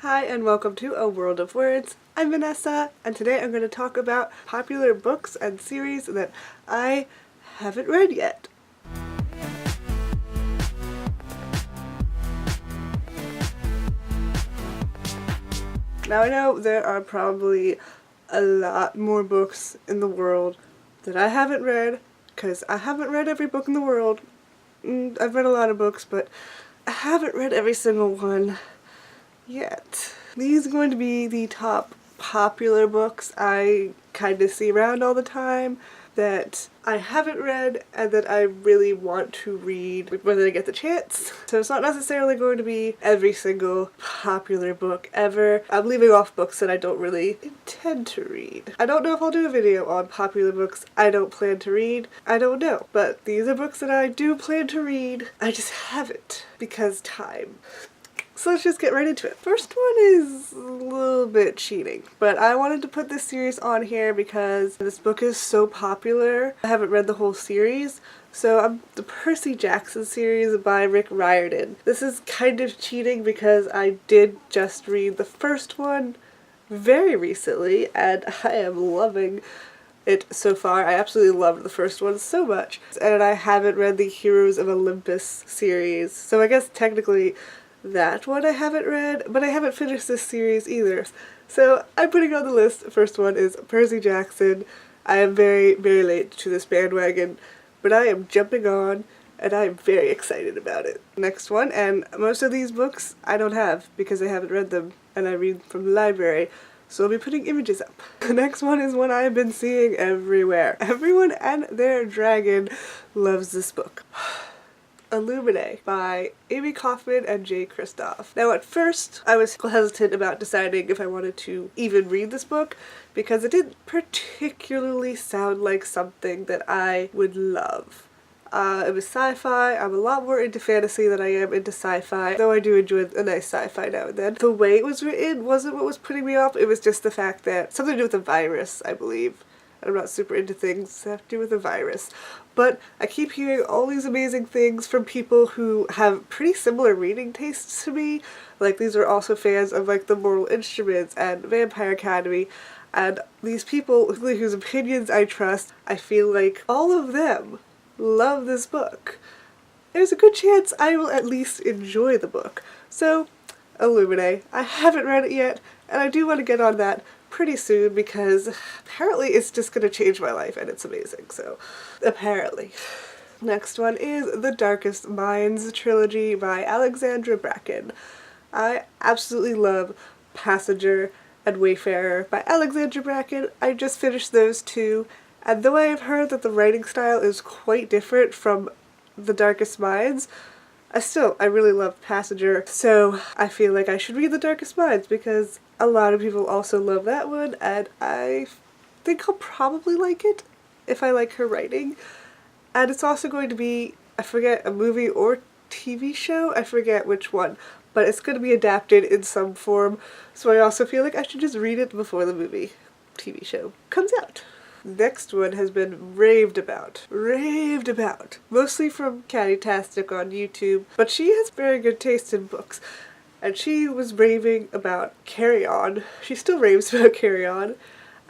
Hi and welcome to A World of Words. I'm Vanessa and today I'm going to talk about popular books and series that I haven't read yet. Now I know there are probably a lot more books in the world that I haven't read because I haven't read every book in the world. I've read a lot of books, but I haven't read every single one yet. These are going to be the top popular books I kind of see around all the time that I haven't read and that I really want to read when I get the chance. So it's not necessarily going to be every single popular book ever. I'm leaving off books that I don't really intend to read. I don't know if I'll do a video on popular books I don't plan to read. I don't know. But these are books that I do plan to read. I just haven't because time. So let's just get right into it. First one is a little bit cheating, but I wanted to put this series on here because this book is so popular. I haven't read the whole series, so the Percy Jackson series by Rick Riordan. This is kind of cheating because I did just read the first one very recently and I am loving it so far. I absolutely loved the first one so much. And I haven't read the Heroes of Olympus series, so I guess technically that one I haven't read, but I haven't finished this series either. So I'm putting on the list. The first one is Percy Jackson. I am very, very late to this bandwagon, but I am jumping on and I am very excited about it. Next one, and most of these books I don't have because I haven't read them and I read from the library, so I'll be putting images up. The next one is one I have been seeing everywhere. Everyone and their dragon loves this book. Illuminae by Amy Kaufman and Jay Kristoff. Now at first I was hesitant about deciding if I wanted to even read this book because it didn't particularly sound like something that I would love. It was sci-fi. I'm a lot more into fantasy than I am into sci-fi, though I do enjoy a nice sci-fi now and then. The way it was written wasn't what was putting me off, it was just the fact that something to do with a virus, I believe. I'm not super into things that have to do with a virus. But I keep hearing all these amazing things from people who have pretty similar reading tastes to me. Like, these are also fans of like The Mortal Instruments and Vampire Academy. And these people whose opinions I trust, I feel like all of them love this book. There's a good chance I will at least enjoy the book. So, Illuminae. I haven't read it yet, and I do want to get on that pretty soon because apparently it's just going to change my life and it's amazing, so apparently. Next one is The Darkest Minds trilogy by Alexandra Bracken. I absolutely love Passenger and Wayfarer by Alexandra Bracken. I just finished those two, and though I have heard that the writing style is quite different from The Darkest Minds, I really love Passenger, so I feel like I should read The Darkest Minds because a lot of people also love that one, and I think I'll probably like it if I like her writing. And it's also going to be, I forget, a movie or TV show? I forget which one, but it's going to be adapted in some form, so I also feel like I should just read it before the movie, TV show comes out. Next one has been raved about, mostly from Catty-tastic on YouTube, but she has very good taste in books, and she was raving about Carry On. She still raves about Carry On,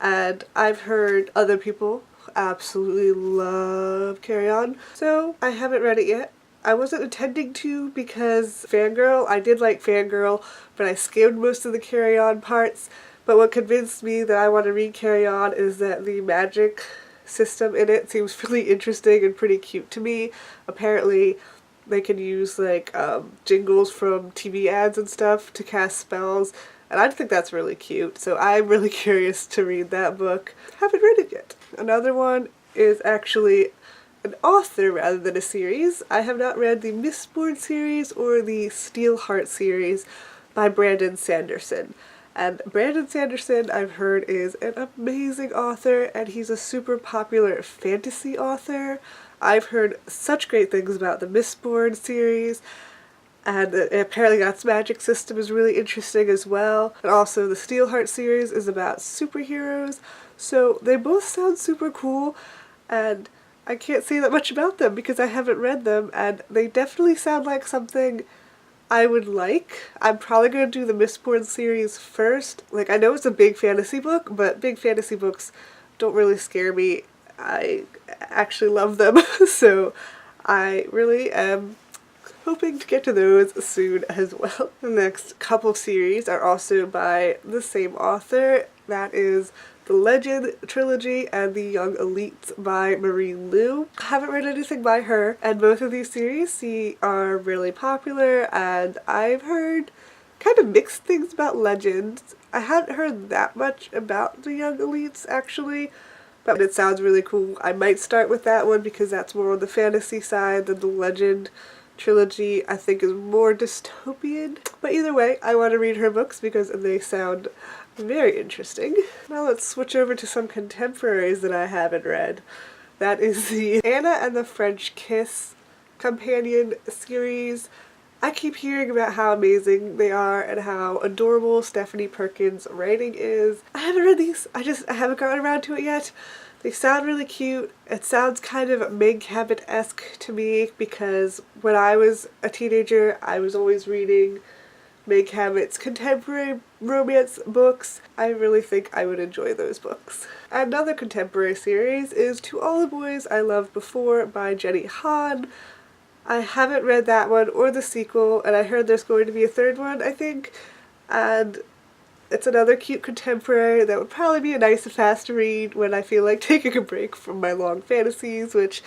and I've heard other people absolutely love Carry On, so I haven't read it yet. I wasn't intending to because I did like Fangirl, but I skimmed most of the Carry On parts. But what convinced me that I want to read Carry On is that the magic system in it seems really interesting and pretty cute to me. Apparently they can use like jingles from TV ads and stuff to cast spells, and I think that's really cute, so I'm really curious to read that book. Haven't read it yet. Another one is actually an author rather than a series. I have not read the Mistborn series or the Steelheart series by Brandon Sanderson. And Brandon Sanderson, I've heard, is an amazing author, and he's a super popular fantasy author. I've heard such great things about the Mistborn series, and apparently that's magic system is really interesting as well. And also the Steelheart series is about superheroes, so they both sound super cool, and I can't say that much about them because I haven't read them, and they definitely sound like something I'm probably going to do the Mistborn series first. Like, I know it's a big fantasy book, but big fantasy books don't really scare me. I actually love them, so I really am hoping to get to those soon as well. The next couple series are also by the same author. That is the Legend trilogy and the Young Elites by Marie Lu. I haven't read anything by her, and both of these series are really popular, and I've heard kind of mixed things about Legends. I hadn't heard that much about the Young Elites actually, but it sounds really cool. I might start with that one because that's more on the fantasy side than the Legend trilogy I think is more dystopian. But either way, I want to read her books because they sound very interesting. Now let's switch over to some contemporaries that I haven't read. That is the Anna and the French Kiss companion series. I keep hearing about how amazing they are and how adorable Stephanie Perkins' writing is. I haven't read these. I haven't gotten around to it yet. They sound really cute. It sounds kind of Meg Cabot-esque to me because when I was a teenager, I was always reading Meg Cabot's contemporary romance books. I really think I would enjoy those books. Another contemporary series is To All the Boys I Loved Before by Jenny Han. I haven't read that one or the sequel, and I heard there's going to be a third one, I think, and it's another cute contemporary that would probably be a nice and fast read when I feel like taking a break from my long fantasies, which,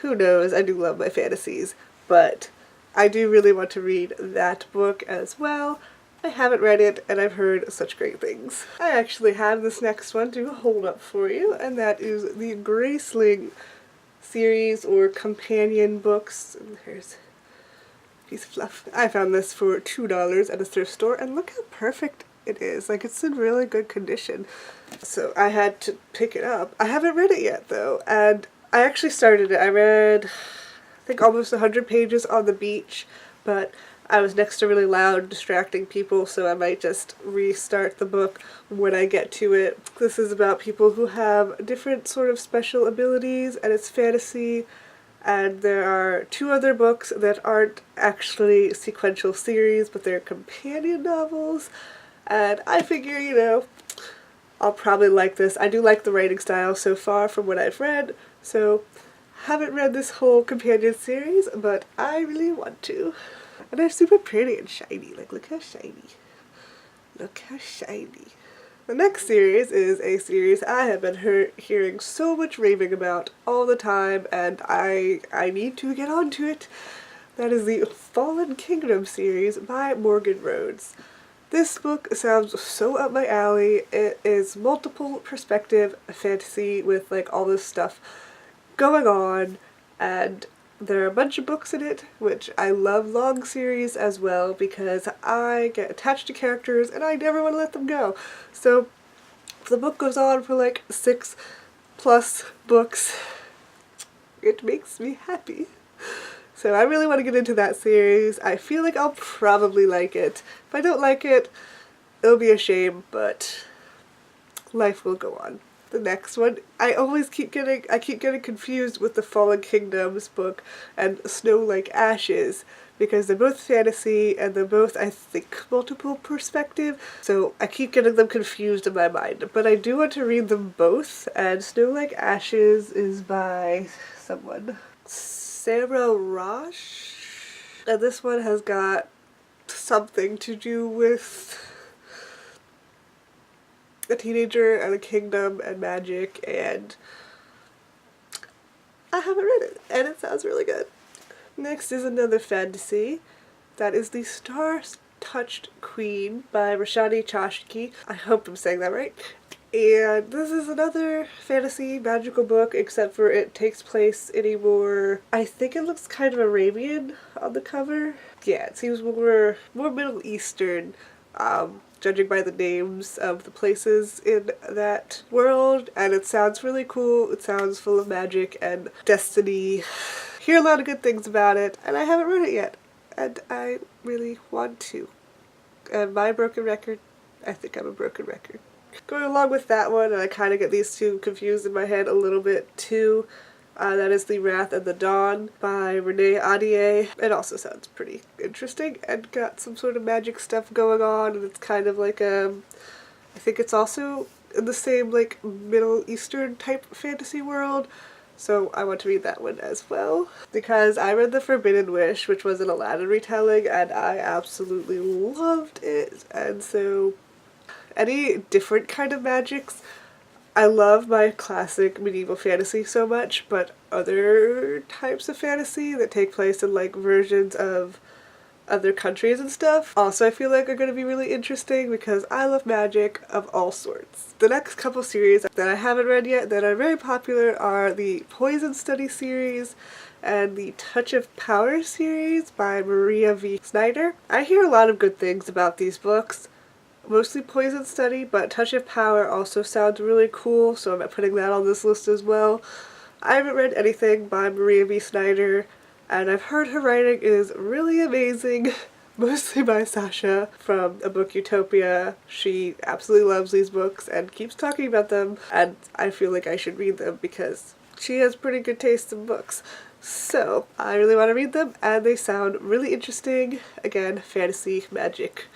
who knows, I do love my fantasies, but I do really want to read that book as well. I haven't read it, and I've heard such great things. I actually have this next one to hold up for you, and that is the Graceling series or companion books. And here's a piece of fluff. I found this for $2 at a thrift store, and look how perfect it is. Like, it's in really good condition. So I had to pick it up. I haven't read it yet though, and I actually started it. I read, I think, almost 100 pages on the beach, but I was next to really loud, distracting people, so I might just restart the book when I get to it. This is about people who have different sort of special abilities, and it's fantasy, and there are 2 other books that aren't actually sequential series, but they're companion novels, and I figure, you know, I'll probably like this. I do like the writing style so far from what I've read, so haven't read this whole companion series, but I really want to. And they're super pretty and shiny. Like, look how shiny. Look how shiny. The next series is a series I have been hearing so much raving about all the time, and I need to get onto it. That is the Fallen Kingdom series by Morgan Rhodes. This book sounds so up my alley. It is multiple perspective fantasy with like all this stuff going on, and there are a bunch of books in it, which I love long series as well because I get attached to characters and I never want to let them go. So if the book goes on for like 6+ books, it makes me happy. So I really want to get into that series. I feel like I'll probably like it. If I don't like it, it'll be a shame, but life will go on. The next one, I keep getting confused with the Fallen Kingdoms book and Snow Like Ashes because they're both fantasy and they're both, I think, multiple perspective. So I keep getting them confused in my mind. But I do want to read them both, and Snow Like Ashes is by someone. Sarah Rosh, and this one has got something to do with a teenager and a kingdom and magic, and I haven't read it, and it sounds really good. Next is another fantasy. That is the Star-Touched Queen by Rashani Chashki. I hope I'm saying that right. And this is another fantasy magical book, except for it takes place anymore. I think it looks kind of Arabian on the cover. Yeah, it seems more Middle Eastern, judging by the names of the places in that world, and it sounds really cool. It sounds full of magic and destiny. Hear a lot of good things about it, and I haven't read it yet, and I really want to. Am I a broken record? I think I'm a broken record. Going along with that one, and I kind of get these two confused in my head a little bit too, That is The Wrath and the Dawn by Renee Ahdieh. It also sounds pretty interesting and got some sort of magic stuff going on, and it's kind of like I think it's also in the same like Middle Eastern type fantasy world. So I want to read that one as well. Because I read The Forbidden Wish, which was an Aladdin retelling, and I absolutely loved it. And so any different kind of magics. I love my classic medieval fantasy so much, but other types of fantasy that take place in like versions of other countries and stuff also I feel like are going to be really interesting because I love magic of all sorts. The next couple series that I haven't read yet that are very popular are the Poison Study series and the Touch of Power series by Maria V. Snyder. I hear a lot of good things about these books. Mostly Poison Study, but Touch of Power also sounds really cool, so I'm putting that on this list as well. I haven't read anything by Maria V. Snyder, and I've heard her writing is really amazing, mostly by Sasha from a book Utopia. She absolutely loves these books and keeps talking about them, and I feel like I should read them because she has pretty good taste in books. So, I really want to read them, and they sound really interesting. Again, fantasy, magic.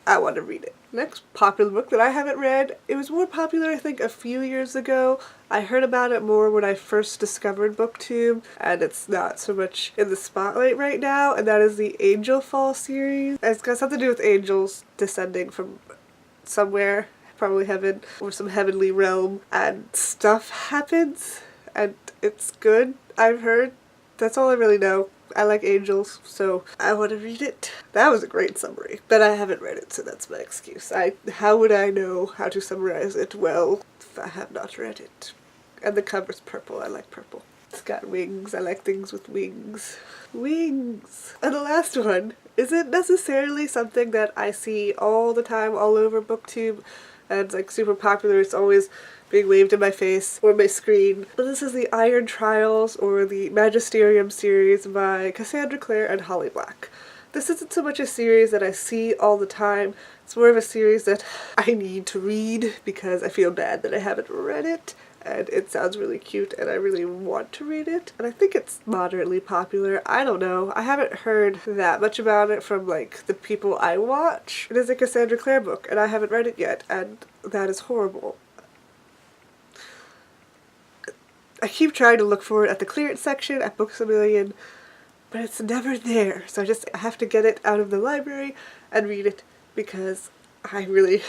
I want to read it. Next popular book that I haven't read, it was more popular I think a few years ago. I heard about it more when I first discovered BookTube, and it's not so much in the spotlight right now, and that is the Angel Fall series. It's got something to do with angels descending from somewhere, probably heaven, or some heavenly realm, and stuff happens, and it's good, I've heard. That's all I really know. I like angels, so I want to read it. That was a great summary, but I haven't read it, so that's my excuse. How would I know how to summarize it well if I have not read it? And the cover's purple. I like purple. It's got wings. I like things with wings. Wings! And the last one isn't necessarily something that I see all the time all over BookTube, and it's like super popular. It's always being waved in my face or my screen. But this is the Iron Trials, or the Magisterium series by Cassandra Clare and Holly Black. This isn't so much a series that I see all the time. It's more of a series that I need to read because I feel bad that I haven't read it. And it sounds really cute and I really want to read it. And I think it's moderately popular. I don't know. I haven't heard that much about it from like the people I watch. It is a Cassandra Clare book and I haven't read it yet, and that is horrible. I keep trying to look for it at the clearance section at Books A Million, but it's never there. So I have to get it out of the library and read it because I really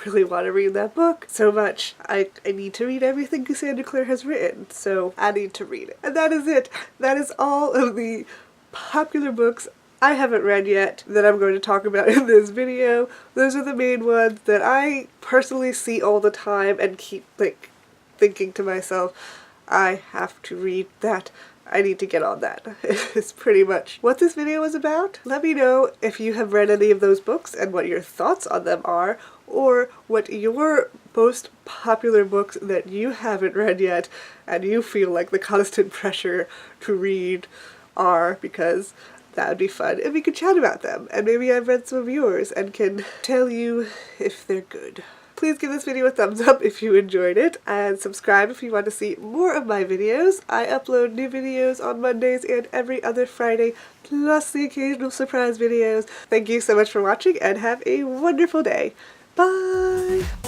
want to read that book so much. I need to read everything Cassandra Clare has written, so I need to read it. And that is it. That is all of the popular books I haven't read yet that I'm going to talk about in this video. Those are the main ones that I personally see all the time and keep like thinking to myself, I have to read that. I need to get on that. It's pretty much what this video was about. Let me know if you have read any of those books and what your thoughts on them are, or what your most popular books that you haven't read yet and you feel like the constant pressure to read are, because that would be fun. And we could chat about them, and maybe I've read some of yours and can tell you if they're good. Please give this video a thumbs up if you enjoyed it, and subscribe if you want to see more of my videos. I upload new videos on Mondays and every other Friday, plus the occasional surprise videos. Thank you so much for watching, and have a wonderful day. Bye!